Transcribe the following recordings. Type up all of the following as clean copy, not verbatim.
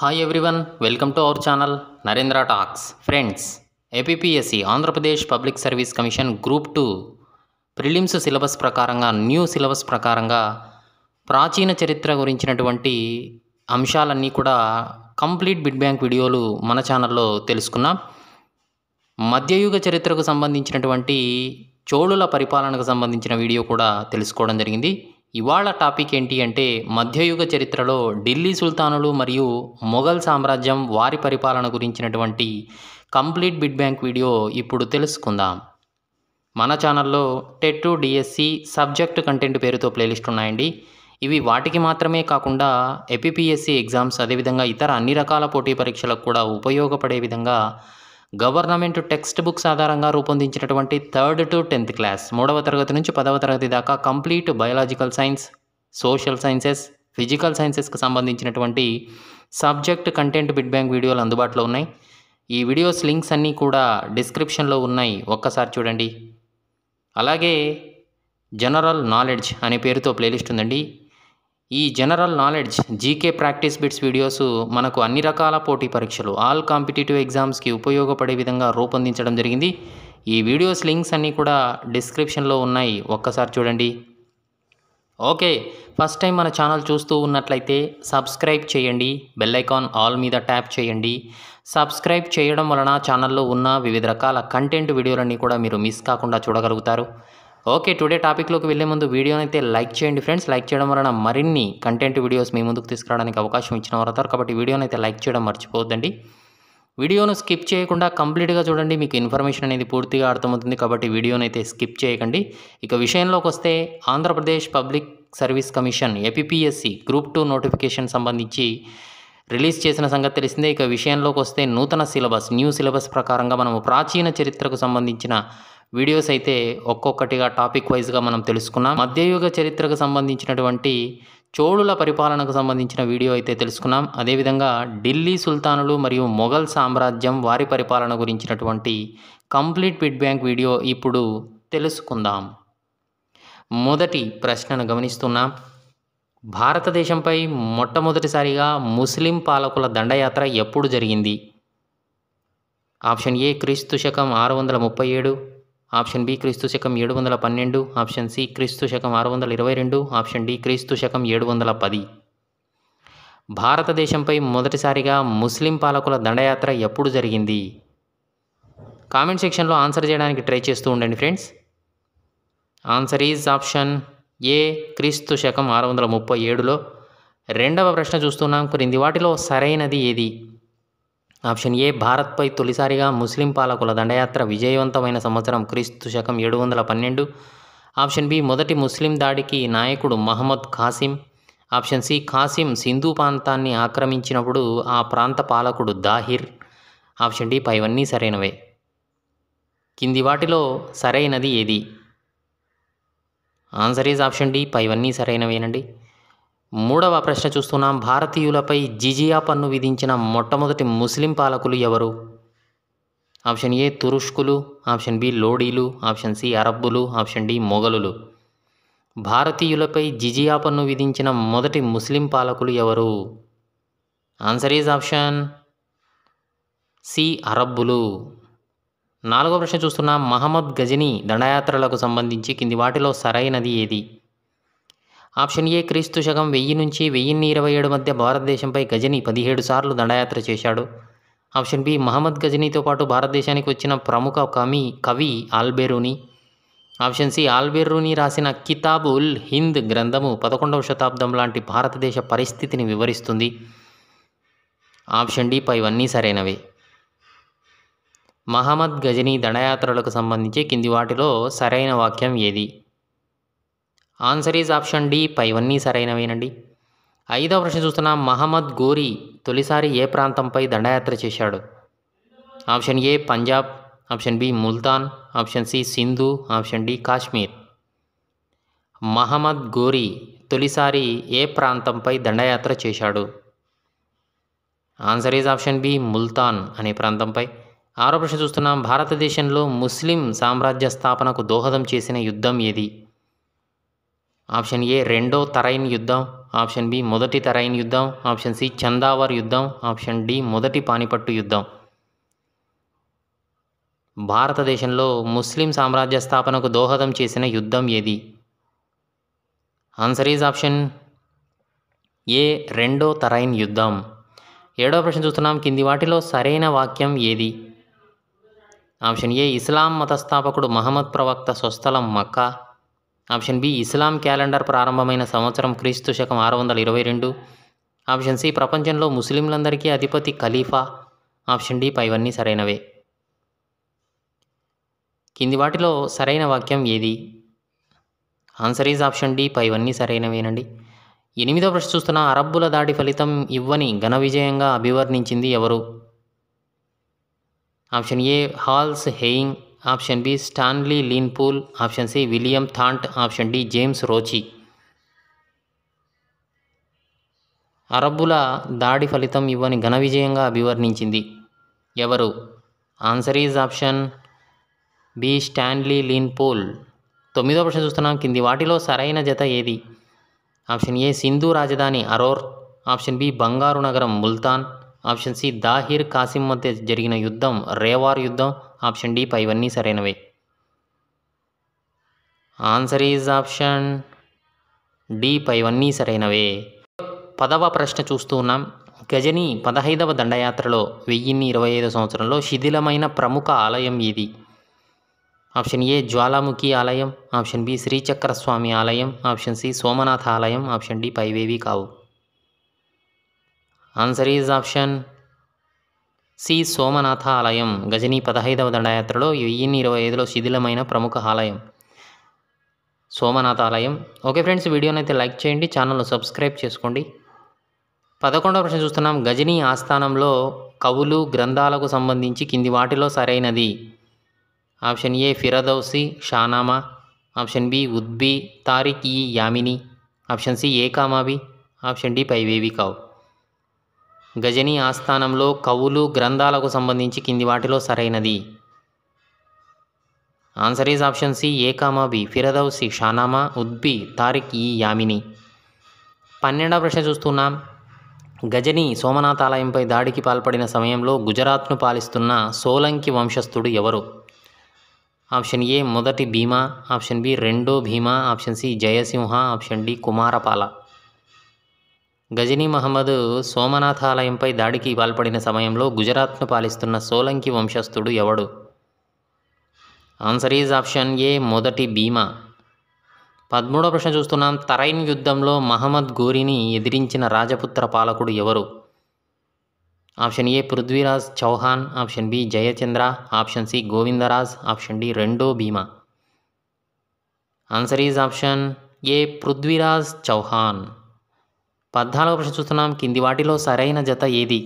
Hi everyone, welcome to our channel Narendra talks. Friends, APPSC Andhra Pradesh public service commission group 2 prelims syllabus ప్రకారంగా new syllabus ప్రకారంగా ప్రాచీన చరిత్ర గురించినటువంటి అంశాలన్నీ కూడా కంప్లీట్ బిట్ బ్యాంక్ వీడియోలు మన ఛానల్లో తెలుసుకున్నాం. మధ్యయుగ చరిత్రకు సంబంధించినటువంటి చోళుల పరిపాలనకు సంబంధించిన వీడియో కూడా తెలుసుకోవడం జరిగింది. ఇవాళ టాపిక్ ఏంటి అంటే మధ్యయుగ చరిత్రలో ఢిల్లీ సుల్తానులు మరియు మొఘల్ సామ్రాజ్యం వారి పరిపాలన గురించినటువంటి కంప్లీట్ బిట్ బ్యాంక్ వీడియో ఇప్పుడు తెలుసుకుందాం. మన ఛానల్లో టెట్ డిఎస్సి సబ్జెక్ట్ కంటెంట్ పేరుతో ప్లేలిస్ట్ ఉన్నాయండి. ఇవి వాటికి మాత్రమే కాకుండా ఏపీపీఎస్సీ ఎగ్జామ్స్, అదేవిధంగా ఇతర అన్ని రకాల పోటీ పరీక్షలకు కూడా ఉపయోగపడే విధంగా గవర్నమెంట్ టెక్స్ట్ బుక్స్ ఆధారంగా రూపొందించినటువంటి 3rd to 10th క్లాస్ 3వ తరగతి నుంచి 10వ తరగతి దాకా complete biological science, social sciences, physical సైన్సెస్కి సంబంధించినటువంటి సబ్జెక్ట్ కంటెంట్ బిట్ బ్యాంక్ వీడియోలు అందుబాటులో ఉన్నాయి. ఈ వీడియోస్ లింక్స్ అన్నీ కూడా డిస్క్రిప్షన్లో ఉన్నాయి, ఒక్కసారి చూడండి. అలాగే జనరల్ నాలెడ్జ్ అనే పేరుతో ప్లేలిస్ట్ ఉందండి. ఈ general knowledge GK practice bits videos మనకు అన్ని రకాల పోటీ పరీక్షలు, ఆల్ కాంపిటేటివ్ ఎగ్జామ్స్కి ఉపయోగపడే విధంగా రూపొందించడం జరిగింది. ఈ వీడియోస్ లింక్స్ అన్నీ కూడా డిస్క్రిప్షన్లో ఉన్నాయి, ఒక్కసారి చూడండి. ఓకే, ఫస్ట్ టైం మన ఛానల్ చూస్తూ ఉన్నట్లయితే సబ్స్క్రైబ్ చేయండి, బెల్ ఐకాన్ ఆల్ మీద ట్యాప్ చేయండి. సబ్స్క్రైబ్ చేయడం వలన ఛానల్లో ఉన్న వివిధ రకాల కంటెంట్ వీడియోలన్నీ కూడా మీరు మిస్ కాకుండా చూడగలుగుతారు. ఓకే, టుడే టాపిక్లోకి వెళ్ళే ముందు వీడియోని అయితే లైక్ చేయండి ఫ్రెండ్స్. లైక్ చేయడం వలన మరిన్ని కంటెంట్ వీడియోస్ మీ ముందుకు తీసుకురావడానికి అవకాశం ఇచ్చిన వారు అవుతారు. కాబట్టి వీడియోని అయితే లైక్ చేయడం మర్చిపోవద్దండి. వీడియోను స్కిప్ చేయకుండా కంప్లీట్గా చూడండి, మీకు ఇన్ఫర్మేషన్ అనేది పూర్తిగా అర్థమవుతుంది. కాబట్టి వీడియోని అయితే స్కిప్ చేయకండి. ఇక విషయంలోకి వస్తే Andhra Pradesh public service commission APPSC group 2 notification సంబంధించి రిలీజ్ చేసిన సంగతి తెలిసిందే. ఇక విషయంలోకి వస్తే నూతన సిలబస్, న్యూ సిలబస్ ప్రకారంగా మనము ప్రాచీన చరిత్రకు సంబంధించిన వీడియోస్ అయితే ఒక్కొక్కటిగా టాపిక్ వైజ్గా మనం తెలుసుకున్నాం. మధ్యయుగ చరిత్రకు సంబంధించినటువంటి చోళుల పరిపాలనకు సంబంధించిన వీడియో అయితే తెలుసుకున్నాం. అదేవిధంగా ఢిల్లీ సుల్తానులు మరియు మొఘల్ సామ్రాజ్యం వారి పరిపాలన గురించినటువంటి కంప్లీట్ బిట్ బ్యాంక్ వీడియో ఇప్పుడు తెలుసుకుందాం. మొదటి ప్రశ్నను గమనిస్తున్నాం. భారతదేశంపై మొట్టమొదటిసారిగా ముస్లిం పాలకుల దండయాత్ర ఎప్పుడు జరిగింది? ఆప్షన్ ఏ క్రీస్తు శకం 637, ఆప్షన్ బి క్రీస్తు శకం 712, ఆప్షన్ సి క్రీస్తు శకం 622, ఆప్షన్ డి క్రీస్తు శకం 710. భారతదేశంపై మొదటిసారిగా ముస్లిం పాలకుల దండయాత్ర ఎప్పుడు జరిగింది? కామెంట్ సెక్షన్లో ఆన్సర్ చేయడానికి ట్రై చేస్తూ ఉండండి ఫ్రెండ్స్. ఆన్సర్ ఈజ్ ఆప్షన్ ఏ క్రీస్తు శకం 637లో. రెండవ ప్రశ్న చూస్తున్నాం. క్రింది వాటిలో సరైనది ఏది? ఆప్షన్ ఏ భారత్పై తొలిసారిగా ముస్లిం పాలకుల దండయాత్ర విజయవంతమైన సంవత్సరం క్రీస్తు శకం 712, ఆప్షన్ బి మొదటి ముస్లిం దాడికి నాయకుడు మహమ్మద్ ఖాసిం, ఆప్షన్ సి ఖాసిం సింధు ప్రాంతాన్ని ఆక్రమించినప్పుడు ఆ ప్రాంత పాలకుడు దాహిర్, ఆప్షన్ డి పైవన్నీ సరైనవే. కింది వాటిలో సరైనది ఏది? ఆన్సర్ ఈజ్ ఆప్షన్ డి పైవన్నీ సరైనవేనండి. మూడవ ప్రశ్న చూస్తున్నాం. భారతీయులపై జిజియా పన్ను విధించిన మొట్టమొదటి ముస్లిం పాలకులు ఎవరు? ఆప్షన్ ఏ తురుష్కులు, ఆప్షన్ బి లోడీలు, ఆప్షన్ సి అరబ్బులు, ఆప్షన్ డి మొఘలులు. భారతీయులపై జిజియా పన్ను విధించిన మొదటి ముస్లిం పాలకులు ఎవరు? ఆన్సర్ ఈజ్ ఆప్షన్ సి అరబ్బులు. నాలుగవ ప్రశ్న చూస్తున్నాం. మహమ్మద్ గజనీ దండయాత్రలకు సంబంధించి కింది వాటిలో సరైనది ఏది? ఆప్షన్ ఏ క్రీస్తు శకం 1000 నుంచి 1027 మధ్య భారతదేశంపై గజనీ 17 సార్లు దండయాత్ర చేశాడు. ఆప్షన్ బి మహమ్మద్ గజనీతో పాటు భారతదేశానికి వచ్చిన ప్రముఖ కవి ఆల్బెరూని. ఆప్షన్ సి ఆల్బెరూని రాసిన కితాబ్ ఉల్ హింద్ గ్రంథము 11వ శతాబ్దం లాంటి భారతదేశ పరిస్థితిని వివరిస్తుంది. ఆప్షన్ డి పైవన్నీ సరైనవే. మహమ్మద్ గజనీ దండయాత్రలకు సంబంధించి కింది వాటిలో సరైన వాక్యం ఏది? ఆన్సర్ ఈజ్ ఆప్షన్ డి పైవన్నీ సరైనవేనండి. ఐదవ ప్రశ్న చూస్తున్నాం. మహమ్మద్ గోరీ తొలిసారి ఏ ప్రాంతంపై దండయాత్ర చేశాడు? Option A Punjab, option B Multan, option C Sindhu, option D Kashmir. Muhammad Ghori తొలిసారి ఏ ప్రాంతంపై దండయాత్ర చేశాడు? Answer is option B Multan అనే ప్రాంతంపై. ఆరో ప్రశ్న చూస్తున్నాం. భారతదేశంలో ముస్లిం సామ్రాజ్య స్థాపనకు దోహదం చేసిన యుద్ధం ఏది? ఆప్షన్ ఏ రెండో తరైన్ యుద్ధం, ఆప్షన్ బి మొదటి తరైన్ యుద్ధం, ఆప్షన్ సి చందావర్ యుద్ధం, ఆప్షన్ డి మొదటి పానిపట్టు యుద్ధం. భారతదేశంలో ముస్లిం సామ్రాజ్య స్థాపనకు దోహదం చేసిన యుద్ధం ఏది? ఆన్సర్ ఈజ్ ఆప్షన్ ఏ రెండో తరైన్ యుద్ధం. 7వ ప్రశ్న చూస్తున్నాం. కింది వాటిలో సరైన వాక్యం ఏది? ఆప్షన్ ఏ ఇస్లాం మతస్థాపకుడు మహమ్మద్ ప్రవక్త స్వస్థలం మక్కా, ఆప్షన్ బి ఇస్లాం క్యాలెండర్ ప్రారంభమైన సంవత్సరం క్రీస్తు శకం 622, ఆప్షన్ సి ప్రపంచంలో ముస్లింలందరికీ అధిపతి ఖలీఫా, ఆప్షన్ డి పైవన్నీ సరైనవే. కింది వాటిలో సరైన వాక్యం ఏది? ఆన్సర్ ఈజ్ ఆప్షన్ డి పైవన్నీ సరైనవేనండి. 8వ ప్రశ్న చూస్తున్న అరబ్బుల దాడి ఫలితం ఇవ్వని ఘన విజయంగా అభివర్ణించింది ఎవరు? ఆప్షన్ ఏ హాల్స్ హెయింగ్, option B Stanley Lane Poole, option C William థాంట్, ఆప్షన్ డి జేమ్స్ రోచి. అరబ్బుల దాడి ఫలితం ఇవ్వని ఘన విజయంగా అభివర్ణించింది ఎవరు? Answer is option B Stanley Lane Poole. 9వ ప్రశ్న చూస్తున్నాం. కింది వాటిలో సరైన జత ఏది? ఆప్షన్ ఏ సింధు రాజధాని అరోర్, ఆప్షన్ బి బంగారు నగరం ముల్తాన్, ఆప్షన్ సి దాహిర్ కాసిం మధ్య జరిగిన యుద్ధం రేవార్ యుద్ధం, ఆప్షన్ డి పైవన్నీ సరైనవే. ఆన్సర్ ఈజ్ ఆప్షన్ డి పైవన్నీ సరైనవే. 10వ ప్రశ్న చూస్తూ ఉన్నాం. గజని 15వ దండయాత్రలో 1025 సంవత్సరంలో శిథిలమైన ప్రముఖ ఆలయం ఏది? ఆప్షన్ ఏ జ్వాలాముఖి ఆలయం, ఆప్షన్ బి శ్రీచక్రస్వామి ఆలయం, ఆప్షన్ సి సోమనాథ ఆలయం, ఆప్షన్ డి పైవేవి కావు. Answer is option C Somnath ఆలయం. గజని 15వ దండయాత్రలో 1025లో శిథిలమైన ప్రముఖ ఆలయం సోమనాథ ఆలయం. ఓకే ఫ్రెండ్స్, వీడియోని అయితే లైక్ చేయండి, ఛానల్ను సబ్స్క్రైబ్ చేసుకోండి. 11వ ప్రశ్న చూస్తున్నాం. గజని ఆస్థానంలో కవులు గ్రంథాలకు సంబంధించి కింది వాటిలో సరైనది? Option A Firdausi Shahnama, option B Utbi Tarikh ఈ Yamini, option C A comma B, option D పైవేవి కావు. గజని ఆస్థానంలో కవులు గ్రంథాలకు సంబంధించి కింది వాటిలో సరైనది? Answer is option C A comma B, Firdausi Shahnama, Utbi Tarikh ఈ యామిని. 12వ ప్రశ్న చూస్తున్నాం. గజని సోమనాథ ఆలయంపై దాడికి పాల్పడిన సమయంలో గుజరాత్ను పాలిస్తున్న సోలంకి వంశస్థుడు ఎవరు? ఆప్షన్ ఏ మొదటి భీమా, ఆప్షన్ బి రెండో Bhima, option C Jayasimha, option D Kumarapala. Ghazni Mahmud Somnath ఆలయంపై దాడికి పాల్పడిన సమయంలో గుజరాత్ను పాలిస్తున్న సోలంకి వంశస్థుడు ఎవడు? ఆన్సర్ ఈజ్ ఆప్షన్ ఏ మొదటి భీమా. 13వ ప్రశ్న చూస్తున్నాం. తరైన్ యుద్ధంలో మహమ్మద్ ఘోరీని ఎదిరించిన రాజపుత్ర పాలకుడు ఎవరు? Option A Prithviraj Chauhan, option B Jayachandra, option C Govindaraj, option D రెండో Bhima. Answer is option A Prithviraj Chauhan. 14వ ప్రశ్న చూస్తున్నాం. కింది వాటిలో సరైన జత ఏది?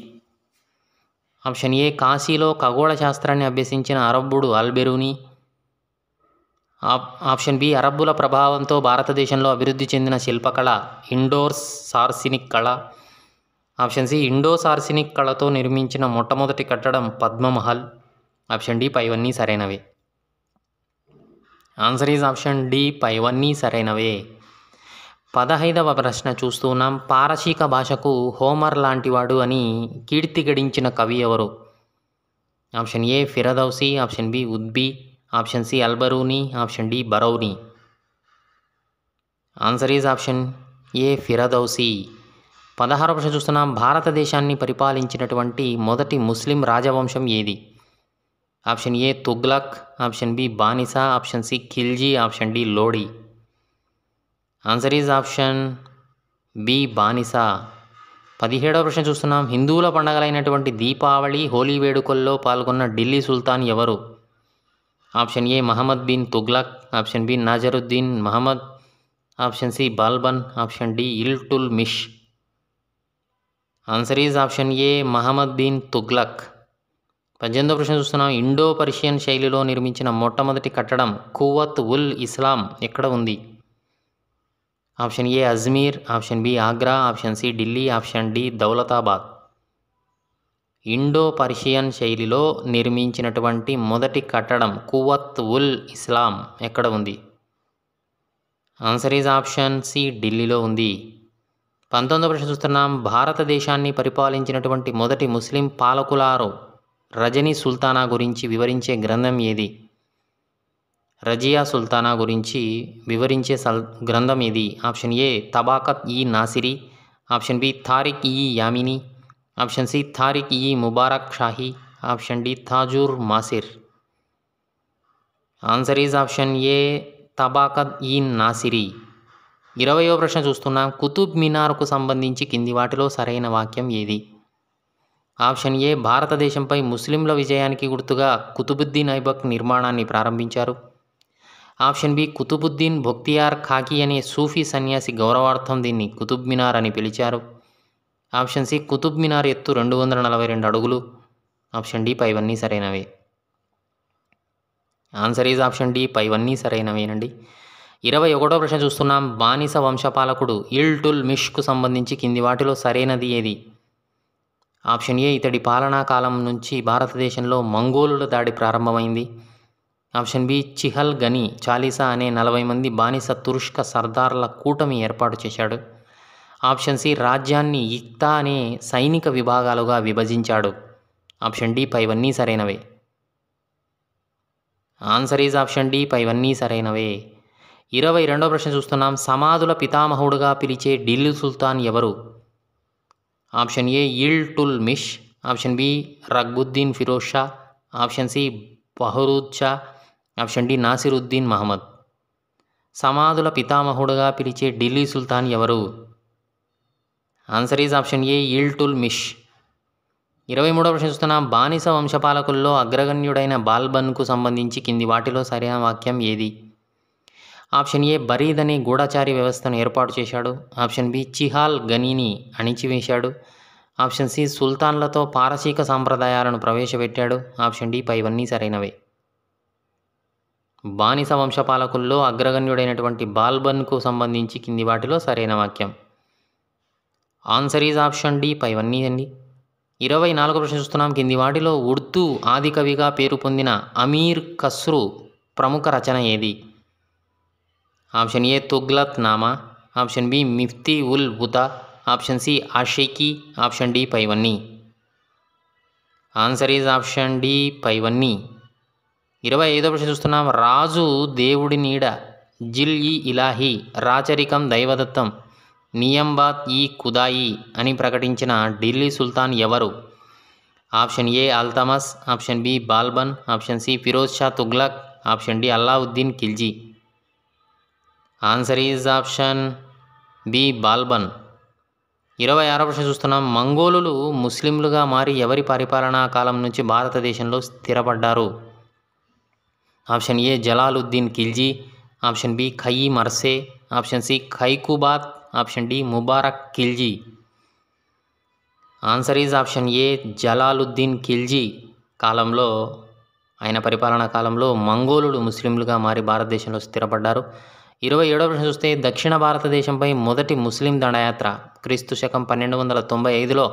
ఆప్షన్ ఏ కాశీలో ఖగోళ శాస్త్రాన్ని అభ్యసించిన అరబ్బుడు అల్బెరూని, ఆప్షన్ బి అరబ్బుల ప్రభావంతో భారతదేశంలో అభివృద్ధి చెందిన శిల్పకళ ఇండోర్ సార్సినిక్ కళ, ఆప్షన్ సి ఇండో సార్సినిక్ కళతో నిర్మించిన మొట్టమొదటి కట్టడం పద్మమహల్, ఆప్షన్ డి పైవన్నీ సరైనవే. ఆన్సర్ ఈజ్ ఆప్షన్ డి పైవన్నీ సరైనవే. 15వ ప్రశ్న చూస్తున్నాం. పారశీక భాషకు హోమర్ లాంటివాడు అని కీర్తి గడించిన కవి ఎవరు? Option A Firdausi, option B Utbi, option C Alberuni, option D Barani. Answer is option A Firdausi. 16వ ప్రశ్న చూస్తున్నాం. భారతదేశాన్ని పరిపాలించినటువంటి మొదటి ముస్లిం రాజవంశం ఏది? Option A Tughlaq, option B బానిసా, option C Khilji, option D Lodi. Answer is option B బానిసా. 17వ ప్రశ్న చూస్తున్నాం. హిందువుల పండగలైనటువంటి దీపావళి, హోలీ వేడుకల్లో పాల్గొన్న ఢిల్లీ సుల్తాన్ ఎవరు? Option A Muhammad bin Tughlaq, option B Nasiruddin Muhammad, option C Balban, option D Iltutmish. Answer is option A Muhammad bin Tughlaq. 18వ ప్రశ్న చూస్తున్నాం. ఇండో పర్షియన్ శైలిలో నిర్మించిన మొట్టమొదటి కట్టడం కువత్ ఉల్ ఇస్లాం ఎక్కడ ఉంది? Option A Ajmer, option B Agra, option C Delhi, option D Daulatabad. Indo Persian శైలిలో నిర్మించినటువంటి మొదటి కట్టడం కువత్ ఉల్ ఇస్లాం ఎక్కడ ఉంది? ఆన్సర్ ఈజ్ ఆప్షన్ సి ఢిల్లీలో ఉంది. 19వ ప్రశ్న చూస్తున్నాం. భారతదేశాన్ని పరిపాలించినటువంటి మొదటి ముస్లిం పాలకులారు రజనీ సుల్తానా గురించి వివరించే గ్రంథం ఏది? రజియా సుల్తానా గురించి వివరించే గ్రంథం ఏది? ఆప్షన్ ఏ తబాకత్ ఈ నాసిరీ, ఆప్షన్ బి తారిక్ ఈ యామిని, ఆప్షన్ సి తారిక్ ఈ Mubarak Shahi, option D Tajul Maasir. Answer is option A Tabaqat ఈ నాసిరీ. 20వ ప్రశ్న చూస్తున్నాం. కుతుబ్ మినార్కు సంబంధించి కింది వాటిలో సరైన వాక్యం ఏది? ఆప్షన్ ఏ భారతదేశంపై ముస్లింల విజయానికి గుర్తుగా కుతుబుద్దీన్ ఐబక్ నిర్మాణాన్ని ప్రారంభించారు. ఆప్షన్ బి కుతుబుద్దీన్ బొక్తియార్ ఖాకీ అనే సూఫీ సన్యాసి గౌరవార్థం దీన్ని కుతుబ్ మినార్ అని పిలిచారు. ఆప్షన్ సి కుతుబ్ మినార్ ఎత్తు 242 అడుగులు. ఆప్షన్ డి పైవన్నీ సరైనవే. ఆన్సర్ ఈజ్ ఆప్షన్ డి పైవన్నీ సరైనవేనండి. 21వ ప్రశ్న చూస్తున్నాం. బానిస వంశపాలకుడు ఇల్టుల్ మిష్కు సంబంధించి కింది వాటిలో సరైనది ఏది? ఆప్షన్ ఏ ఇతడి పాలనా కాలం నుంచి భారతదేశంలో మంగోలుల దాడి ప్రారంభమైంది. ఆప్షన్ బి చిహల్ గని చాలీసా అనే 40 మంది బానిస తురుష్క సర్దార్ల కూటమి ఏర్పాటు చేశాడు. ఆప్షన్ సి రాజ్యాన్ని ఇక్తా అనే సైనిక విభాగాలుగా విభజించాడు. ఆప్షన్ డి పైవన్నీ సరైనవే. ఆన్సర్ ఈజ్ ఆప్షన్ డి పైవన్నీ సరైనవే. 22వ ప్రశ్న చూస్తున్నాం. సమాధుల పితామహుడుగా పిలిచే ఢిల్లీ సుల్తాన్ ఎవరు? Option A Iltutmish, option B Ruknuddin Firoz Shah, option C బహరూద్ షా, ఆప్షన్ డి నాసిరుద్దీన్ మహమ్మద్. సమాధుల పితామహుడుగా పిలిచే ఢిల్లీ సుల్తాన్ ఎవరు? Answer is option A Iltutmish. 23వ ప్రశ్న చూస్తున్నాం. బానిస వంశపాలకుల్లో అగ్రగణ్యుడైన బాల్బన్కు సంబంధించి కింది వాటిలో సరైన వాక్యం ఏది? ఆప్షన్ ఏ బరీద్ అనే గూఢచారి వ్యవస్థను ఏర్పాటు చేశాడు. ఆప్షన్ బి చిహాల్ గనీని అణిచివేశాడు. ఆప్షన్ సి సుల్తాన్లతో పారసీక సాంప్రదాయాలను ప్రవేశపెట్టాడు. ఆప్షన్ డి పైవన్నీ సరైనవే. బానిస వంశపాలకుల్లో అగ్రగణ్యుడైనటువంటి బాల్బన్కు సంబంధించి కింది వాటిలో సరైన వాక్యం. ఆన్సర్ ఈజ్ ఆప్షన్ డి పైవన్నీ అండి. 24వ ప్రశ్న చూస్తున్నాం. కింది వాటిలో ఉర్దూ ఆది కవిగా పేరు పొందిన అమీర్ ఖస్రూ ప్రముఖ రచన ఏది? Option A Tughlaq Nama, option B Miftah ul Futuh, option C Ashiqa, option D పైవన్నీ. ఆన్సర్ ఈజ్ ఆప్షన్ డి పైవన్నీ. 25వ ప్రశ్న చూస్తున్నాం. రాజు దేవుడి నీడ జిల్ ఈ ఇలాహీ రాచరికం దైవదత్తం నియంబాత్ ఈ ఖుదాయి అని ప్రకటించిన ఢిల్లీ సుల్తాన్ ఎవరు? Option A Altamash, option B Balban, option C Firoz Shah Tughlaq, option D Alauddin Khilji. Answer is option B Balban. 26వ ప్రశ్న చూస్తున్నాం. మంగోలులు ముస్లింలుగా మారి ఎవరి పరిపాలనా కాలం నుంచి భారతదేశంలో స్థిరపడ్డారు? Option A Jalaluddin Khilji, option B Kayumars, option C Kaiqubad, option D Mubarak Khilji. Answer is option A Jalaluddin Khilji కాలంలో, ఆయన పరిపాలనా కాలంలో మంగోలులు ముస్లింలుగా మారి భారతదేశంలో స్థిరపడ్డారు. 27వ ప్రశ్న చూస్తే దక్షిణ భారతదేశంపై మొదటి ముస్లిం దండయాత్ర క్రీస్తు శకం 1295లో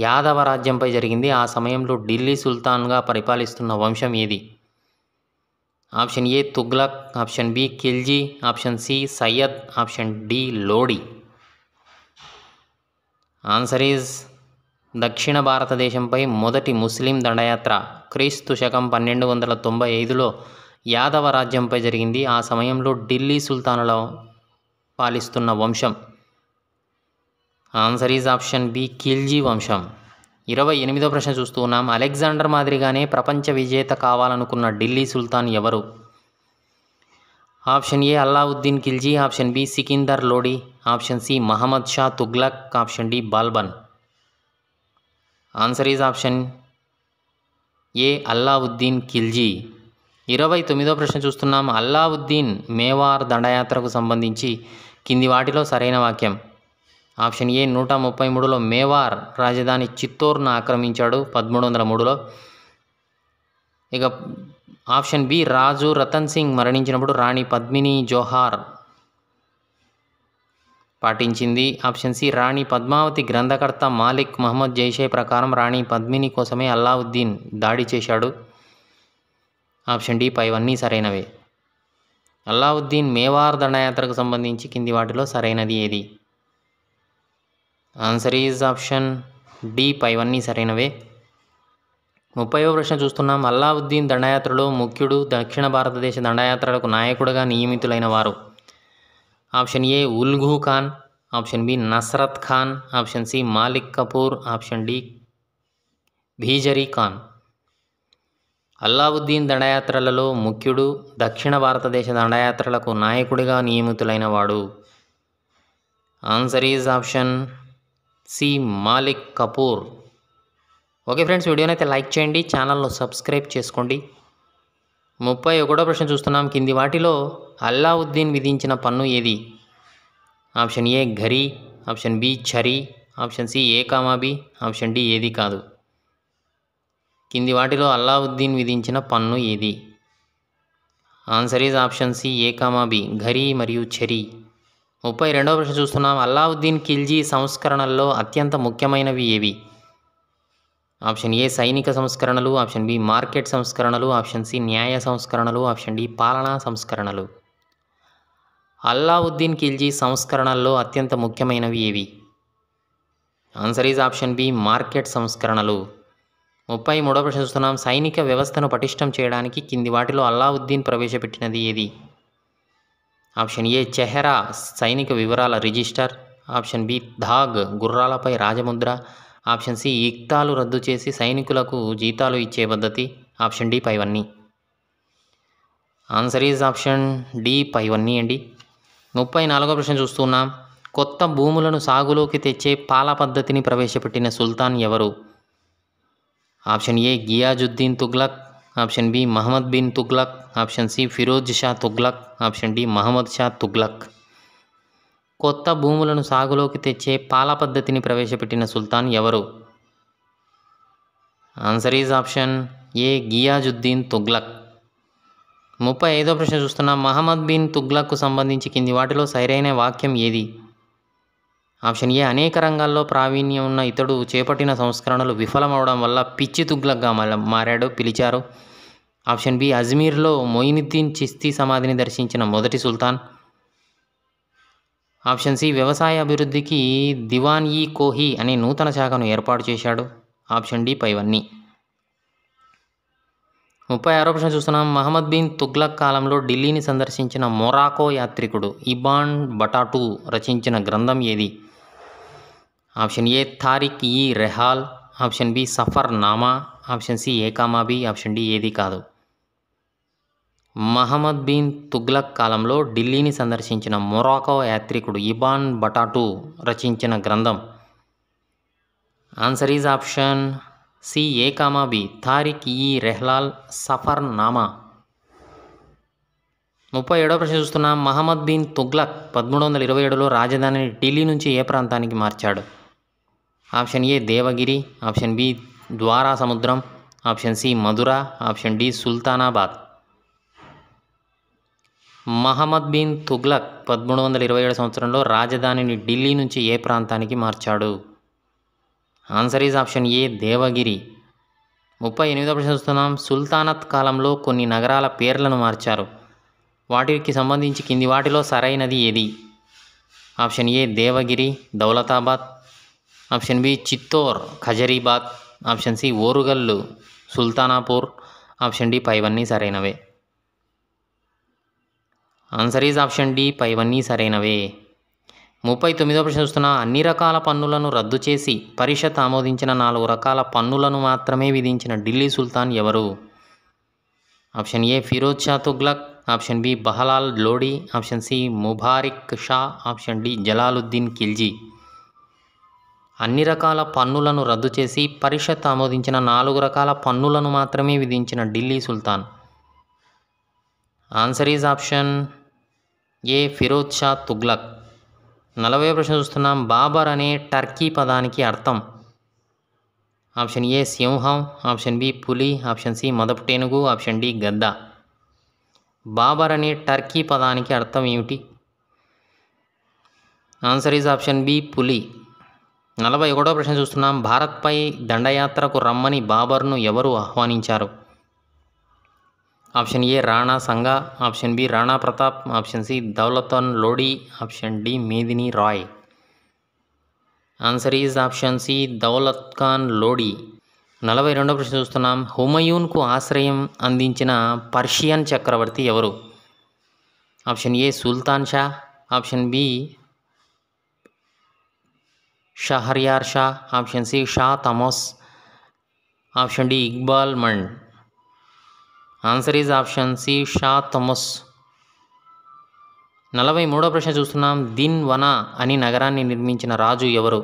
యాదవ రాజ్యంపై జరిగింది. ఆ సమయంలో ఢిల్లీ సుల్తాన్గా పరిపాలిస్తున్న వంశం ఏది? Option A Tughlaq, option B Khilji, option C Sayyid, option D Lodi. Answer is దక్షిణ భారతదేశంపై మొదటి ముస్లిం దండయాత్ర క్రీస్తు శకం 1295లో యాదవ రాజ్యంపై జరిగింది. ఆ సమయంలో ఢిల్లీ సుల్తానుల పాలిస్తున్న వంశం. Answer is option B Khilji వంశం. 28వ ప్రశ్న చూస్తూ ఉన్నాం. అలెగ్జాండర్ మాదిరిగానే ప్రపంచ విజేత కావాలనుకున్న ఢిల్లీ సుల్తాన్ ఎవరు? Option A Alauddin Khilji, option B Sikandar Lodi, option C Muhammad Shah Tughlaq, option D Balban. Answer is option A Alauddin Khilji. 29వ ప్రశ్న చూస్తున్నాం. అల్లావుద్దీన్ మేవార్ దండయాత్రకు సంబంధించి కింది వాటిలో సరైన వాక్యం. ఆప్షన్ ఏ 133లో మేవార్ రాజధాని చిత్తోర్ను ఆక్రమించాడు 1303లో. ఇక ఆప్షన్ బి రాజు రతన్ సింగ్ మరణించినప్పుడు రాణి పద్మిని జోహార్ పాటించింది. ఆప్షన్ సి రాణి పద్మావతి గ్రంథకర్త మాలిక్ మహమ్మద్ జైషే ప్రకారం రాణి పద్మిని కోసమే అల్లావుద్దీన్ దాడి చేశాడు. ఆప్షన్ డి పైవన్నీ సరైనవే. అల్లావుద్దీన్ మేవార్ దండయాత్రకు సంబంధించి కింది వాటిలో సరైనది ఏది? ఆన్సర్ ఈజ్ ఆప్షన్ డి పైవన్నీ సరైనవే. 30వ ప్రశ్న చూస్తున్నాం. అల్లావుద్దీన్ దండయాత్రలో ముఖ్యుడు, దక్షిణ భారతదేశ దండయాత్రలకు నాయకుడిగా నియమితులైన వారు. Option A Ulugh Khan, option B Nusrat Khan, option C Malik Kafur, option D భీజరీ ఖాన్. అల్లావుద్దీన్ దండయాత్రలలో ముఖ్యుడు, దక్షిణ భారతదేశ దండయాత్రలకు నాయకుడిగా నియమితులైన వాడు. Answer is option C Malik Kafur. Okay friends, వీడియోని అయితే లైక్ చేయండి, ఛానల్ను సబ్స్క్రైబ్ చేసుకోండి. 31వ ప్రశ్న చూస్తున్నాం. కింది వాటిలో అల్లావుద్దీన్ విధించిన పన్ను ఏది? Option A Ghari, option B Charai, option C A comma B, option D ఏది కాదు. కింది వాటిలో అల్లావుద్దీన్ విధించిన పన్ను ఏది? Answer is option C A comma B, Ghari మరియు ఛరీ. 32వ ప్రశ్న చూస్తున్నాం. అల్లావుద్దీన్ ఖిల్జీ సంస్కరణల్లో అత్యంత ముఖ్యమైనవి ఏవి? ఆప్షన్ ఏ సైనిక సంస్కరణలు, ఆప్షన్ బి మార్కెట్ సంస్కరణలు, ఆప్షన్ సి న్యాయ సంస్కరణలు, ఆప్షన్ డి పాలనా సంస్కరణలు. అల్లావుద్దీన్ ఖిల్జీ సంస్కరణల్లో అత్యంత ముఖ్యమైనవి ఏవి? Answer is option B market సంస్కరణలు. 33వ ప్రశ్న చూస్తున్నాం. సైనిక వ్యవస్థను పటిష్టం చేయడానికి కింది వాటిలో అల్లావుద్దీన్ ప్రవేశపెట్టినది ఏది? ఆప్షన్ ఏ చెహరా సైనిక వివరాల రిజిస్టర్, ఆప్షన్ బి ధాగ్ గుర్రాలపై రాజముద్ర, ఆప్షన్ సి ఇక్తాలు రద్దు చేసి సైనికులకు జీతాలు ఇచ్చే పద్ధతి, ఆప్షన్ డి పైవన్నీ. ఆన్సర్ ఈజ్ ఆప్షన్ డి పైవన్నీ అండి. 34వ ప్రశ్న చూస్తున్నాం. కొత్త భూములను సాగులోకి తెచ్చే పాల పద్ధతిని ప్రవేశపెట్టిన సుల్తాన్ ఎవరు? Option A Ghiyasuddin Tughlaq, option B Muhammad bin Tughlaq, option C Firoz Shah Tughlaq, option D Muhammad Shah Tughlaq. కొత్త భూములను సాగులోకి తెచ్చే పాల పద్ధతిని ప్రవేశపెట్టిన సుల్తాన్ ఎవరు? Answer is option A Ghiyasuddin Tughlaq. 35వ ప్రశ్న చూస్తున్నాం. మహమ్మద్ బిన్ తుగ్లక్కు సంబంధించి కింది వాటిలో సరైన వాక్యం ఏది? ఆప్షన్ ఏ అనేక రంగాల్లో ప్రావీణ్యం ఉన్న ఇతడు చేపట్టిన సంస్కరణలు విఫలమవడం వల్ల పిచ్చి తుగ్లక్గా మారాడు, పిలిచారు. ఆప్షన్ బి అజ్మీర్లో మొయినుద్దీన్ చిస్తీ సమాధిని దర్శించిన మొదటి సుల్తాన్. ఆప్షన్ సి వ్యవసాయ అభివృద్ధికి దివాన్ ఈ కోహి అనే నూతన శాఖను ఏర్పాటు చేశాడు, ఆప్షన్ డి పైవన్నీ. 36వ ప్రశ్న చూస్తున్నాం. మహమ్మద్ బిన్ తుగ్లక్ కాలంలో ఢిల్లీని సందర్శించిన మొరాకో యాత్రికుడు ఇబాన్ బటాటు రచించిన గ్రంథం ఏది? ఆప్షన్ ఏ తారిక్ ఈ Rihla, option B Safarnama, option C A comma B, option D ఏది కాదు. మహమ్మద్ బిన్ తుగ్లక్ కాలంలో ఢిల్లీని సందర్శించిన మొరాకో యాత్రికుడు ఇబాన్ బటాటు రచించిన గ్రంథం. Answer is option C A comma B, Tarikh ఈ రెహ్లాల్ సఫర్ నామా. 37వ ప్రశ్న చూస్తున్నాం. మహమ్మద్ బిన్ తుగ్లక్ 1327లో రాజధానిని ఢిల్లీ నుంచి ఏ ప్రాంతానికి మార్చాడు? Option A Devagiri, option B Dwarasamudram, option C Madura, option D Sultanabad. Muhammad bin Tughlaq 1327 సంవత్సరంలో రాజధానిని ఢిల్లీ నుంచి ఏ ప్రాంతానికి మార్చాడు? Answer is option A Devagiri. 38వ ప్రశ్న చూస్తున్నాం. సుల్తానత్ కాలంలో కొన్ని నగరాల పేర్లను మార్చారు. వాటికి సంబంధించి కింది వాటిలో సరైనది ఏది? Option A Devagiri Daulatabad, option B Chittor Khizrabad, option C Orugallu Sultanpur, option D పైవన్నీ సరైనవే. ఆన్సర్ ఈజ్ ఆప్షన్ డి పైవన్నీ సరైనవే. 39వ ప్రశ్న చూస్తున్నా. అన్ని రకాల పన్నులను రద్దు చేసి పరిషత్ ఆమోదించిన 4 రకాల పన్నులను మాత్రమే విధించిన ఢిల్లీ సుల్తాన్ ఎవరు? Option A Firoz Shah Tughlaq, option B Bahlol Lodi, option C Mubarak Shah, option D Jalaluddin Khilji. అన్ని రకాల పన్నులను రద్దు చేసి పరిషత్ ఆమోదించిన 4 రకాల పన్నులను మాత్రమే విధించిన ఢిల్లీ సుల్తాన్. Answer is option A Firoz Shah Tughlaq. 40వ ప్రశ్న చూస్తున్నాం. బాబర్ అనే టర్కీ పదానికి అర్థం? ఆప్షన్ ఏ సింహం, ఆప్షన్ బి పులి, ఆప్షన్ సి మొదపటేనుగు, ఆప్షన్ డి గద్ద. బాబర్ అనే టర్కీ పదానికి అర్థం ఏమిటి? ఆన్సర్ ఈజ్ ఆప్షన్ బి పులి. 41వ ప్రశ్న చూస్తున్నాం. భారత్పై దండయాత్రకు రమ్మని బాబర్ను ఎవరు ఆహ్వానించారు? Option A Rana Sanga, option B Rana Pratap, option C Daulat Khan Lodi, option D Medini Rai. Answer is option C Daulat Khan Lodi. 42వ ప్రశ్న చూస్తున్నాం. హుమయూన్కు ఆశ్రయం అందించిన పర్షియన్ చక్రవర్తి ఎవరు? ఆప్షన్ ఏ సుల్తాన్ షా, ఆప్షన్ బి షహర్యార్ షా, option C Shah Tahmasp, option D ఇక్బాల్ మండ్. Answer is option C Shah Tahmasp. 43వ ప్రశ్న చూస్తున్నాం. దిన్ వనా అని నగరాన్ని నిర్మించిన రాజు ఎవరు?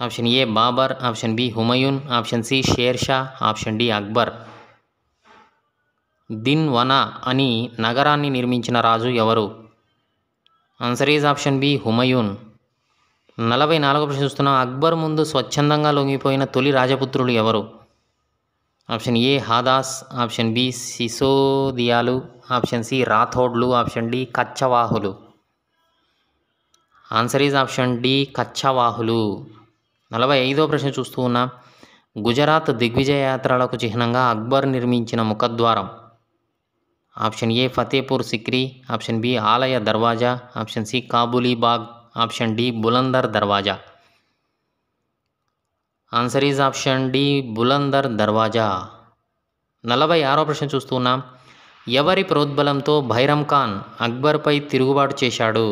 Option A Babur, option B Humayun, option C Sher Shah, option D Akbar. దిన్ వనా అని నగరాన్ని నిర్మించిన రాజు ఎవరు? Answer is option B Humayun. 44వ ప్రశ్న చూస్తున్నాం. అక్బర్ ముందు స్వచ్ఛందంగా లొంగిపోయిన తొలి రాజపుత్రులు ఎవరు? ఆప్షన్ ఏ హాదాస్, ఆప్షన్ బి సిసోదియాలు, ఆప్షన్ సి రాథోడ్లు, ఆప్షన్ డి కచ్చవాహులు. ఆన్సర్ ఈజ్ ఆప్షన్ డి కచ్చవాహులు. 45వ ప్రశ్న చూస్తూ ఉన్నాం. గుజరాత్ దిగ్విజయ యాత్రలకు చిహ్నంగా అక్బర్ నిర్మించిన ముఖద్వారం. Option A Fatehpur Sikri, option B Alai Darwaza, option C Kabuli Bagh, option D Buland Darwaza. Answer is option D Buland Darwaza. 46వ ప్రశ్న చూస్తూ ఉన్నాం. ఎవరి ప్రోద్బలంతో బైరమ్ ఖాన్ అక్బర్పై తిరుగుబాటు చేశాడు?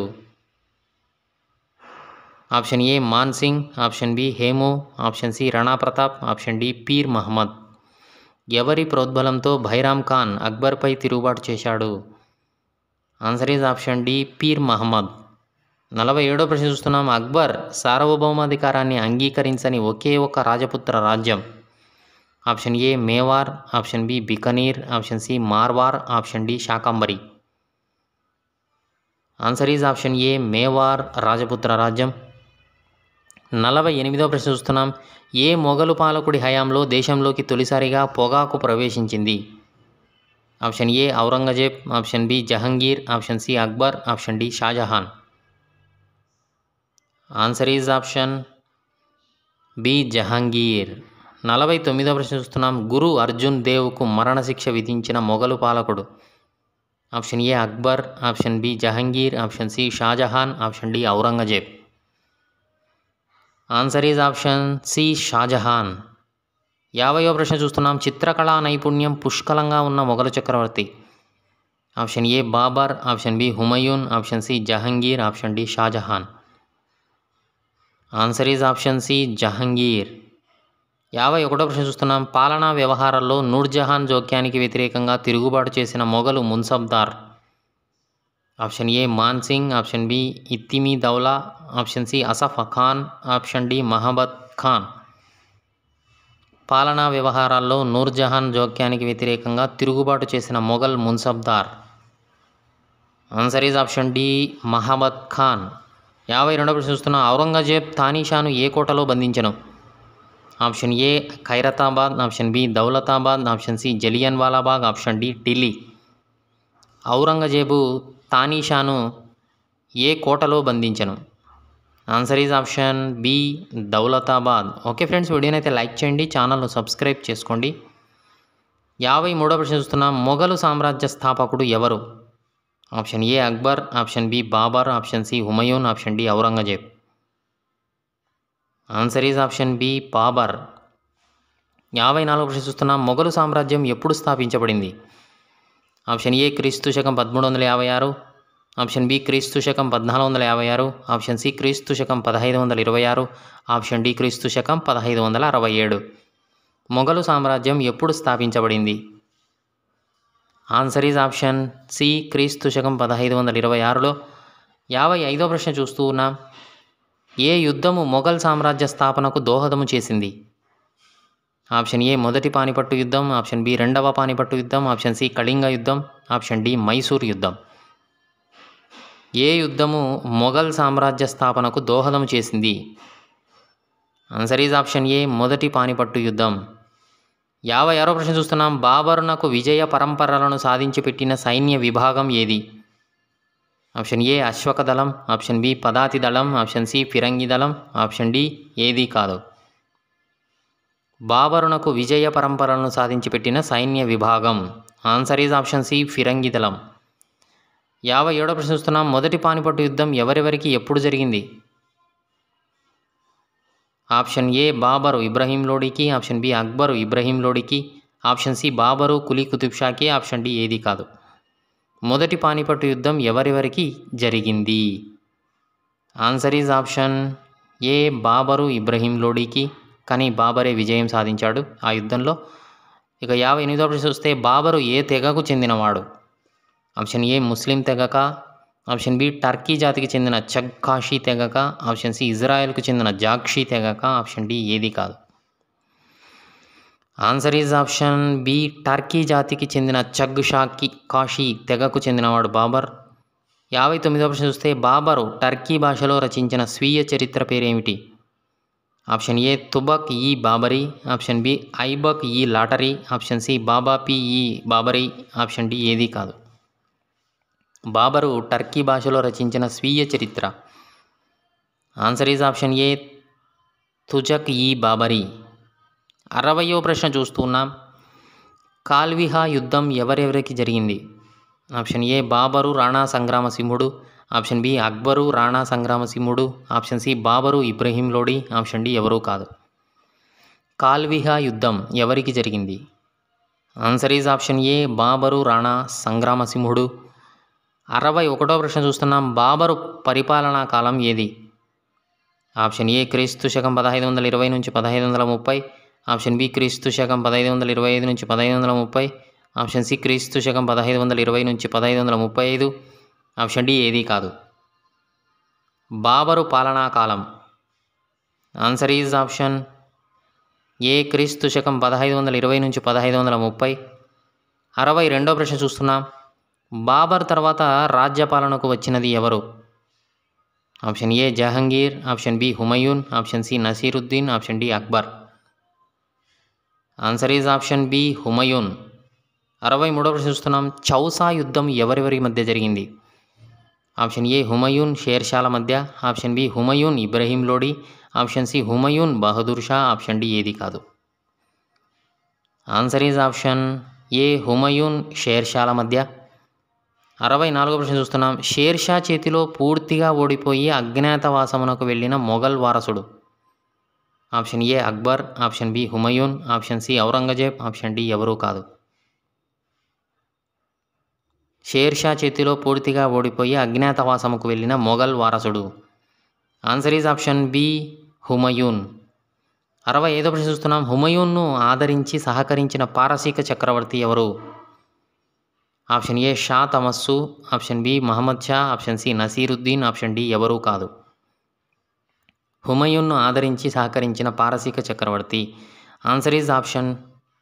Option A Man Singh, option B Hemu, option C Rana Pratap, option D Pir Muhammad. ఎవరి ప్రోద్బలంతో బైరామ్ ఖాన్ అక్బర్పై తిరుగుబాటు చేశాడు? Answer is option D Pir Muhammad. 47వ ప్రశ్న చూస్తున్నాం. అక్బర్ సార్వభౌమాధికారాన్ని అంగీకరించని ఒకే ఒక్క రాజపుత్ర రాజ్యం. Option A Mewar, option B Bikaner, option C Marwar, option D Shakambhari. Answer is option A Mewar రాజపుత్ర రాజ్యం. 48వ ప్రశ్న చూస్తున్నాం. ఏ మొఘలు పాలకుడి హయాంలో దేశంలోకి తొలిసారిగా పొగాకు ప్రవేశించింది? Option A Aurangzeb, option B Jahangir, option C Akbar, option D Shahjahan. Answer is option B Jahangir. 49వ ప్రశ్న చూస్తున్నాం. గురు అర్జున్ దేవ్కు మరణశిక్ష విధించిన మొఘలు పాలకుడు. Option A Akbar, option B Jahangir, option C Shahjahan, option D Aurangzeb. Answer is option C Shahjahan. 50వ ప్రశ్న చూస్తున్నాం. చిత్రకళా నైపుణ్యం పుష్కలంగా ఉన్న మొఘలు చక్రవర్తి. Option A Babur, option B Humayun, option C Jahangir, option D Shahjahan. Answer is option C Jahangir. 51వ ప్రశ్న చూస్తున్నాం. పాలనా వ్యవహారాల్లో నూర్జహాన్ జోక్యానికి వ్యతిరేకంగా తిరుగుబాటు చేసిన మొఘలు మున్సబ్దార్. Option A Man Singh, option B ఇత్తిమి దౌలా, option C Asaf Khan, option D Mahabat Khan. పాలనా వ్యవహారాల్లో నూర్జహాన్ జోక్యానికి వ్యతిరేకంగా తిరుగుబాటు చేసిన మొఘల్ మున్సబ్దార్. Answer is option D Mahabat Khan. 52వ ప్రశ్న చూస్తున్నాం. ఔరంగజేబ్ తానీషాను ఏ కోటలో బంధించను? Option A Khairatabad, option B Daulatabad, option C Jallian Walabagh, option D Delhi. Aurangzeb తానీషాను ఏ కోటలో బంధించను? Answer is option B Daulatabad. Okay friends, వీడియోని అయితే లైక్ చేయండి, ఛానల్ను సబ్స్క్రైబ్ చేసుకోండి. 53వ ప్రశ్న చూస్తున్నాం. మొఘలు సామ్రాజ్య స్థాపకుడు ఎవరు? Option A Akbar, option B Babur, option C Humayun, option D Aurangzeb. Answer is option B Babur. 54వ ప్రశ్న చూస్తున్నాం. మొఘలు సామ్రాజ్యం ఎప్పుడు స్థాపించబడింది? ఆప్షన్ ఏ క్రీస్తు శకం 1356, ఆప్షన్ బి క్రీస్తు శకం 1456, ఆప్షన్ సి క్రీస్తు శకం 1526, ఆప్షన్ డి క్రీస్తు శకం 1567. మొఘలు సామ్రాజ్యం ఎప్పుడు స్థాపించబడింది? ఆన్సర్ ఈజ్ ఆప్షన్ సి క్రీస్తు శకం 1526లో. 55వ ప్రశ్న చూస్తూ ఉన్నాం. ఏ యుద్ధము మొఘల్ సామ్రాజ్య స్థాపనకు దోహదము చేసింది? ఆప్షన్ ఏ మొదటి పానిపట్టు యుద్ధం, ఆప్షన్ బి రెండవ పానిపట్టు యుద్ధం, ఆప్షన్ సి కళింగ యుద్ధం, ఆప్షన్ డి మైసూర్ యుద్ధం. ఏ యుద్ధము మొఘల్ సామ్రాజ్య స్థాపనకు దోహదము చేసింది? ఆన్సర్ ఈజ్ ఆప్షన్ ఏ మొదటి పానిపట్టు యుద్ధం. 56వ ప్రశ్న చూస్తున్నాం. బాబరునకు విజయ పరంపరలను సాధించి పెట్టిన సైన్య విభాగం ఏది? ఆప్షన్ ఏ అశ్వక దళం, ఆప్షన్ బి పదాతి దళం, ఆప్షన్ సి ఫిరంగి దళం, ఆప్షన్ డి ఏది కాదు. బాబరునకు విజయ పరంపరలను సాధించి పెట్టిన సైన్య విభాగం. ఆన్సర్ ఈజ్ ఆప్షన్ సి ఫిరంగి దళం. 57వ ప్రశ్న చూస్తున్నాం. మొదటి పానిపట్టు యుద్ధం ఎవరెవరికి ఎప్పుడు జరిగింది? ఆప్షన్ ఏ బాబరు ఇబ్రహీం లోడీకి, ఆప్షన్ బి అక్బరు ఇబ్రహీం లోడీకి, ఆప్షన్ సి బాబరు కులీ కుతుబ్ షాకి, ఆప్షన్ డి ఏది కాదు. మొదటి పానిపట్టు యుద్ధం ఎవరెవరికి జరిగింది? Answer is option A Babur Ibrahim లోడీకి. కానీ బాబరే విజయం సాధించాడు ఆ యుద్ధంలో. ఇక 58వ ప్రశ్న చూస్తే బాబరు ఏ తెగకు చెందినవాడు? ఆప్షన్ ఏ ముస్లిం తెగక, ఆప్షన్ బి టర్కీ జాతికి చెందిన చగ్కాషీ తెగక, ఆప్షన్ సి ఇజ్రాయెల్కు చెందిన జాక్షీ తెగక, ఆప్షన్ డి ఏది కాదు. Answer is option B Turkey జాతికి చెందిన కాషీ తెగకు చెందినవాడు బాబర్. 59వ ప్రశ్న చూస్తే బాబరు టర్కీ భాషలో రచించిన స్వీయ చరిత్ర పేరేమిటి? ఆప్షన్ ఏ తుబక్ ఈ బాబరీ, ఆప్షన్ బి ఐబక్ ఈ లాటరీ, ఆప్షన్ సి బాబాపి ఈ బాబరీ, ఆప్షన్ డి ఏది కాదు. బాబరు టర్కీ భాషలో రచించిన స్వీయ చరిత్ర. Answer is option A Tuzuk e Baburi. 60వ ప్రశ్న చూస్తున్నాం. కాల్విహా యుద్ధం ఎవరెవరికి జరిగింది? ఆప్షన్ ఏ బాబరు రాణా సంగ్రామసింహుడు, ఆప్షన్ బి అక్బరు రాణా సంగ్రామసింహుడు, option C Babur Ibrahim Lodi, option D ఎవరూ కాదు. కాల్విహా యుద్ధం ఎవరికి జరిగింది? Answer is option A Babur Rana సంగ్రామసింహుడు. 61వ ప్రశ్న చూస్తున్నాం. బాబరు పరిపాలనా కాలం ఏది? ఆప్షన్ ఏ క్రీస్తు శకం 1520 నుంచి 1530, ఆప్షన్ బి క్రీస్తు శకం 1525 నుంచి 1530, ఆప్షన్ సి క్రీస్తు శకం 1520 నుంచి 1535, ఆప్షన్ డి ఏది కాదు. బాబరు పాలనా కాలం. ఆన్సర్ ఈజ్ ఆప్షన్ ఏ క్రీస్తు శకం 1520 నుంచి 1530. 62వ ప్రశ్న చూస్తున్నాం. బాబర్ తర్వాత రాజ్యపాలనకు వచ్చినది ఎవరు? Option A Jahangir, option B Humayun, option C Nasiruddin, option D Akbar. Answer is option B Humayun. 63వ ప్రశ్న చూస్తున్నాం. చౌసా యుద్ధం ఎవరెవరి మధ్య జరిగింది? ఆప్షన్ ఏ హుమయూన్ షేర్షాల మధ్య, option B Humayun Ibrahim Lodi, option C Humayun Bahadur Shah, option D ఏది కాదు. Answer is option A Humayun షేర్షాల మధ్య. 64వ ప్రశ్న చూస్తున్నాం. షేర్షా చేతిలో పూర్తిగా ఓడిపోయి అజ్ఞాతవాసమునకు వెళ్ళిన మొఘల్ వారసుడు? Option A Akbar, option B Humayun, option C Aurangzeb, option D ఎవరూ కాదు. షేర్షా చేతిలో పూర్తిగా ఓడిపోయి అజ్ఞాతవాసముకు వెళ్ళిన మొఘల్ వారసుడు. Answer is option B Humayun. 65వ ప్రశ్న చూస్తున్నాం. హుమయూన్ను ఆదరించి సహకరించిన పారసీక చక్రవర్తి ఎవరు? ఆప్షన్ ఏ షా తమస్సు, option B Muhammad Shah, option C Nasiruddin, option D ఎవరూ కాదు. హుమయూన్ను ఆదరించి సహకరించిన పారసీక చక్రవర్తి. Answer is option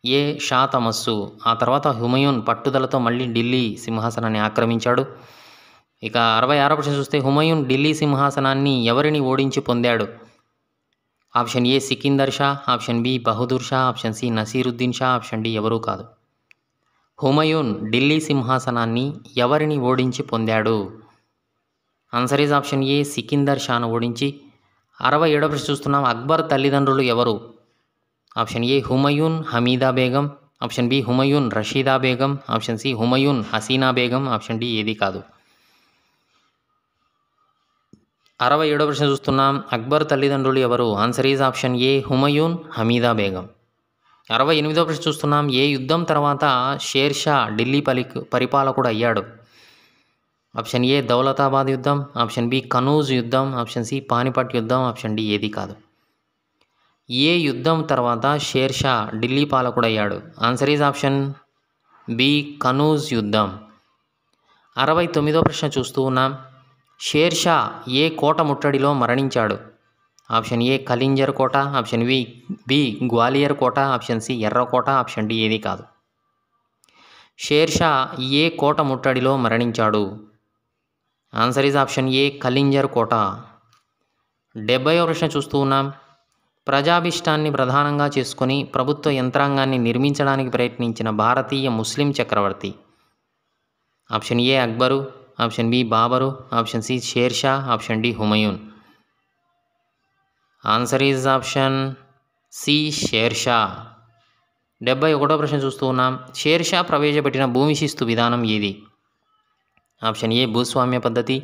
A Shah తమస్సు. ఆ తర్వాత హుమయూన్ పట్టుదలతో మళ్ళీ ఢిల్లీ సింహాసనాన్ని ఆక్రమించాడు. ఇక 66వ ప్రశ్న చూస్తే హుమయూన్ ఢిల్లీ సింహాసనాన్ని ఎవరిని ఓడించి పొందాడు? Option A Sikandar Shah, option B Bahadur Shah, option C Nasiruddin Shah, option D ఎవరూ కాదు. హుమయూన్ ఢిల్లీ సింహాసనాన్ని ఎవరిని ఓడించి పొందాడు? Answer is option A Sikandar షాను ఓడించి. 67వ ప్రశ్న చూస్తున్నాం. అక్బర్ తల్లిదండ్రులు ఎవరు? Option A Humayun Hamida Begum, option B Humayun Rashida Begum, option C Humayun Hasina Begum, option D ఏది కాదు. 67వ ప్రశ్న చూస్తున్నాం. అక్బర్ తల్లిదండ్రులు ఎవరు? Answer is option A Humayun Hamida Begum. 68వ ప్రశ్న చూస్తున్నాం. ఏ యుద్ధం తర్వాత షేర్షా ఢిల్లీ పరిపాలకుడు అయ్యాడు? ఆప్షన్ ఏ దౌలతాబాద్ యుద్ధం, ఆప్షన్ బి కనూజ్ యుద్ధం, ఆప్షన్ సి పానిపట్ యుద్ధం, ఆప్షన్ డి ఏది కాదు. ఏ యుద్ధం తర్వాత షేర్షా ఢిల్లీ పాలకుడు అయ్యాడు? ఆన్సర్ ఈజ్ ఆప్షన్ బి కనూజ్ యుద్ధం. 69వ ప్రశ్న చూస్తూ ఉన్నాం. షేర్షా ఏ కోట ముట్టడిలో మరణించాడు? ఆప్షన్ ఏ కలింజర్ కోట, ఆప్షన్ బి గ్వాలియర్ కోట, ఆప్షన్ సి ఎర్రకోట, ఆప్షన్ డి ఏది కాదు. షేర్షా ఏ కోట ముట్టడిలో మరణించాడు? Answer is option A Kalinjar కోట. 70వ ప్రశ్న చూస్తూ ఉన్నాం. ప్రజాభిష్టాన్ని ప్రధానంగా చేసుకొని ప్రభుత్వ యంత్రాంగాన్ని నిర్మించడానికి ప్రయత్నించిన భారతీయ ముస్లిం చక్రవర్తి? Option A Akbar, option B Babur, option C Shershah, option D Humayun. Answer is option C Shershah. 71వ ప్రశ్న చూస్తూ ఉన్నాం. షేర్షా ప్రవేశపెట్టిన భూమి శిస్తు విధానం ఏది? ఆప్షన్ ఏ భూస్వామ్య పద్ధతి,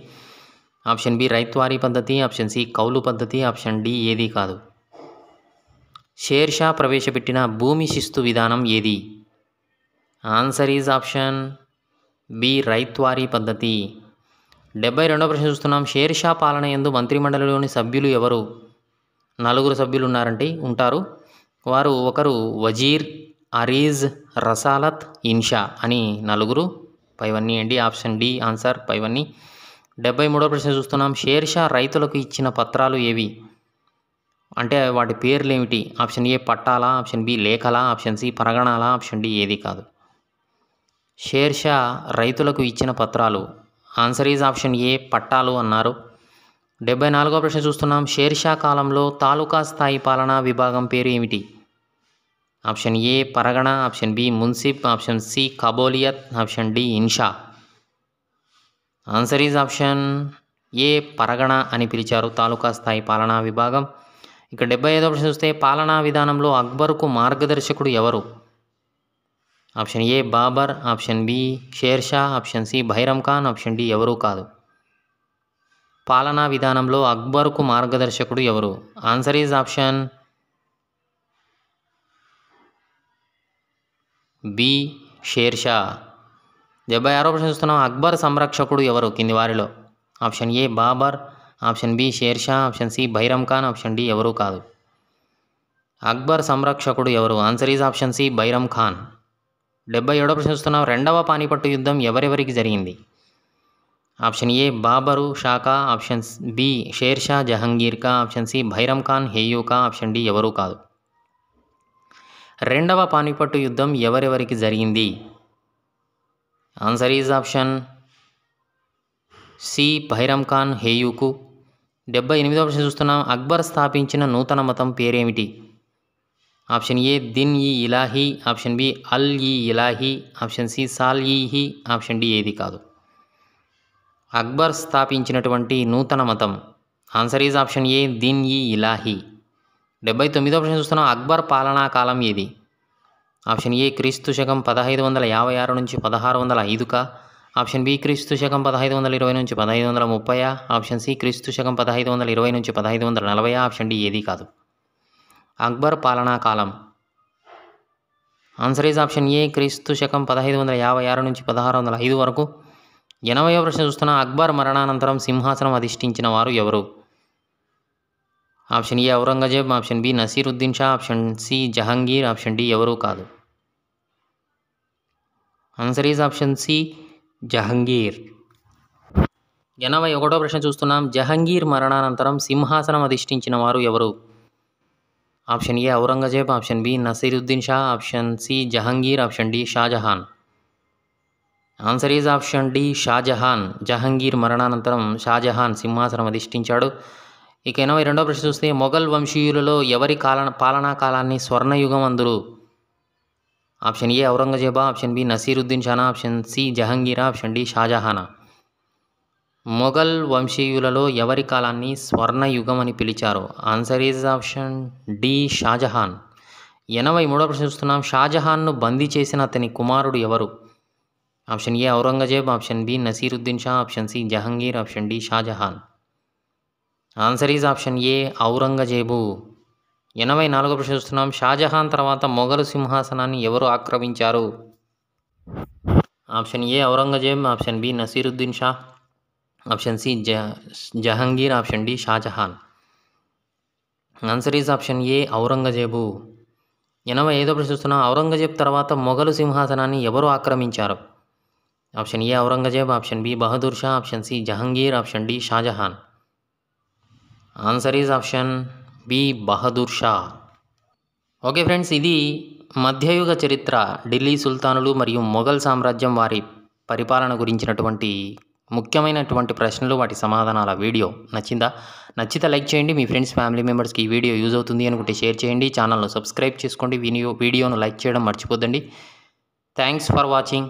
ఆప్షన్ బి రైత్వారీ పద్ధతి, ఆప్షన్ సి కౌలు పద్ధతి, ఆప్షన్ డి ఏది కాదు. షేర్షా ప్రవేశపెట్టిన భూమి శిస్తు విధానం ఏది? Answer is option B Ryotwari పద్ధతి. 72వ ప్రశ్న చూస్తున్నాం. షేర్షా పాలన యందు మంత్రిమండలిలోని సభ్యులు ఎవరు? 4 సభ్యులు ఉంటారు. వారు ఒకరు వజీర్, అరీజ్, రసాలత్, ఇన్షా అని 4 పైవన్నీ అండి. ఆప్షన్ డి ఆన్సర్ పైవన్నీ. 73వ ప్రశ్న చూస్తున్నాం. షేర్షా రైతులకు ఇచ్చిన పత్రాలు ఏవి? అంటే వాటి పేర్లు ఏమిటి? ఆప్షన్ ఏ పట్టాలా, ఆప్షన్ బి లేఖలా, ఆప్షన్ సి పరగణాలా, ఆప్షన్ డి ఏది కాదు. షేర్షా రైతులకు ఇచ్చిన పత్రాలు ఆన్సర్ ఈజ్ ఆప్షన్ ఏ పట్టాలు అన్నారు. 74వ ప్రశ్న చూస్తున్నాం. షేర్షా కాలంలో తాలూకా స్థాయి పాలనా విభాగం పేరు ఏమిటి? Option A pargana, option B మున్సిప్, ఆప్షన్ సి కబోలియత్, ఆప్షన్ డి ఇన్షా. Answer is option A pargana అని పిలిచారు తాలూకా స్థాయి పాలనా విభాగం. ఇక 75వ ప్రశ్న చూస్తే పాలనా విధానంలో అక్బర్కు మార్గదర్శకుడు ఎవరు? Option A Babur, option B Shershah, option C Bairam Khan, option D ఎవరూ కాదు. పాలనా విధానంలో అక్బర్కు మార్గదర్శకుడు ఎవరు? Answer is option B Shershah. 76వ ప్రశ్న చూస్తున్నాం. అక్బర్ సంరక్షకుడు ఎవరు కింది వారిలో? Option A Babur, option B Shershah, option C Bairam Khan, option D ఎవరూ కాదు. అక్బర్ సంరక్షకుడు ఎవరు? Answer is option C Bairam Khan. 77వ ప్రశ్న చూస్తున్నాం. రెండవ పానిపట్టు యుద్ధం ఎవరెవరికి జరిగింది? Option A Babur షాకా, option B Shershah జహంగీర్కా, ఆప్షన్ సి బైరం ఖాన్ హేయూకా, ఆప్షన్ డి ఎవరూ కాదు. రెండవ పానిపట్టు యుద్ధం ఎవరెవరికి జరిగింది? Answer is option C Bairam Khan హేయూకు. 78వ ప్రశ్న చూస్తున్నాం. అక్బర్ స్థాపించిన నూతన మతం పేరేమిటి? ఆప్షన్ ఏ దిన్ ఈ ఇలాహీ, ఆప్షన్ బి అల్ ఈ ఇలాహీ, ఆప్షన్ సి సాల్ ఈ, ఆప్షన్ డి ఏది కాదు. అక్బర్ స్థాపించినటువంటి నూతన మతం ఆన్సర్ ఈజ్ ఆప్షన్ ఏ దిన్ ఈ ఇలాహీ. 79వ ప్రశ్న చూస్తున్నాం. అక్బర్ పాలనా కాలం ఏది? ఆప్షన్ ఏ క్రీస్తు శకం 1556 నుంచి 1605కా, ఆప్షన్ బి క్రీస్తు శకం 1520 నుంచి 1530, ఆప్షన్ సి క్రీస్తు శకం 1520 నుంచి 1540, ఆప్షన్ డి ఏది కాదు. అక్బర్ పాలనా కాలం ఆన్సర్ ఈజ్ ఆప్షన్ ఏ క్రీస్తు శకం 1556 నుంచి 1605 వరకు. 80వ ప్రశ్న చూస్తున్నా. అక్బర్ మరణానంతరం సింహాసనం అధిష్ఠించిన వారు ఎవరు? Option A Aurangzeb, option B Nasiruddin Shah, option C Jahangir, option D ఎవరూ కాదు. Answer is option C Jahangir. 81వ ప్రశ్న చూస్తున్నాం. జహంగీర్ మరణానంతరం సింహాసనం అధిష్ఠించిన వారు ఎవరు? Option A Aurangzeb, option B Nasiruddin Shah, option C Jahangir, option D Shahjahan. Answer is option D Shahjahan. Jahangir మరణానంతరం షాజహాన్ సింహాసనం అధిష్ఠించాడు. ఇక 82వ ప్రశ్న చూస్తే మొఘల్ వంశీయులలో ఎవరి పాలనా కాలాన్ని స్వర్ణయుగం అందురు? ఆప్షన్ ఏ ఔరంగజేబా, ఆప్షన్ బి నసీరుద్దీన్ షానా, ఆప్షన్ సి జహంగీరా, ఆప్షన్ డి షాజహానా. మొఘల్ వంశీయులలో ఎవరి కాలాన్ని స్వర్ణయుగం అని పిలిచారు? Answer is option D Shahjahan. 83వ ప్రశ్న చూస్తున్నాం. షాజహాన్ను బందీ చేసిన అతని కుమారుడు ఎవరు? Option A Aurangzeb, option B Nasiruddin Shah, option C Jahangir, option D Shahjahan. Answer is option A Aurangzeb. 84వ ప్రశ్న చూస్తున్నాం. షాజహాన్ తర్వాత మొఘలు సింహాసనాన్ని ఎవరు ఆక్రమించారు? Option A Aurangzeb, option B Nasiruddin Shah, option C Jahangir, option D Shahjahan. Answer is option A Aurangzeb. 85వ ప్రశ్న చూస్తున్నాం. ఔరంగజేబ్ తర్వాత మొఘలు సింహాసనాన్ని ఎవరు ఆక్రమించారు? Option A Aurangzeb, option B Bahadur Shah, option C Jahangir, option D Shahjahan. Answer is option B Bahadur Shah. Okay friends, ఇది మధ్యయుగ చరిత్ర, ఢిల్లీ సుల్తానులు మరియు మొఘల్ సామ్రాజ్యం వారి పరిపాలన గురించినటువంటి ముఖ్యమైనటువంటి ప్రశ్నలు, వాటి సమాధానాల వీడియో నచ్చిందా? నచ్చితే లైక్ చేయండి. మీ ఫ్రెండ్స్ ఫ్యామిలీ మెంబర్స్కి ఈ వీడియో యూజ్ అవుతుంది అనుకుంటే షేర్ చేయండి. ఛానల్ను సబ్స్క్రైబ్ చేసుకోండి. వీడియోను లైక్ చేయడం మర్చిపోద్దండి. Thanks for watching.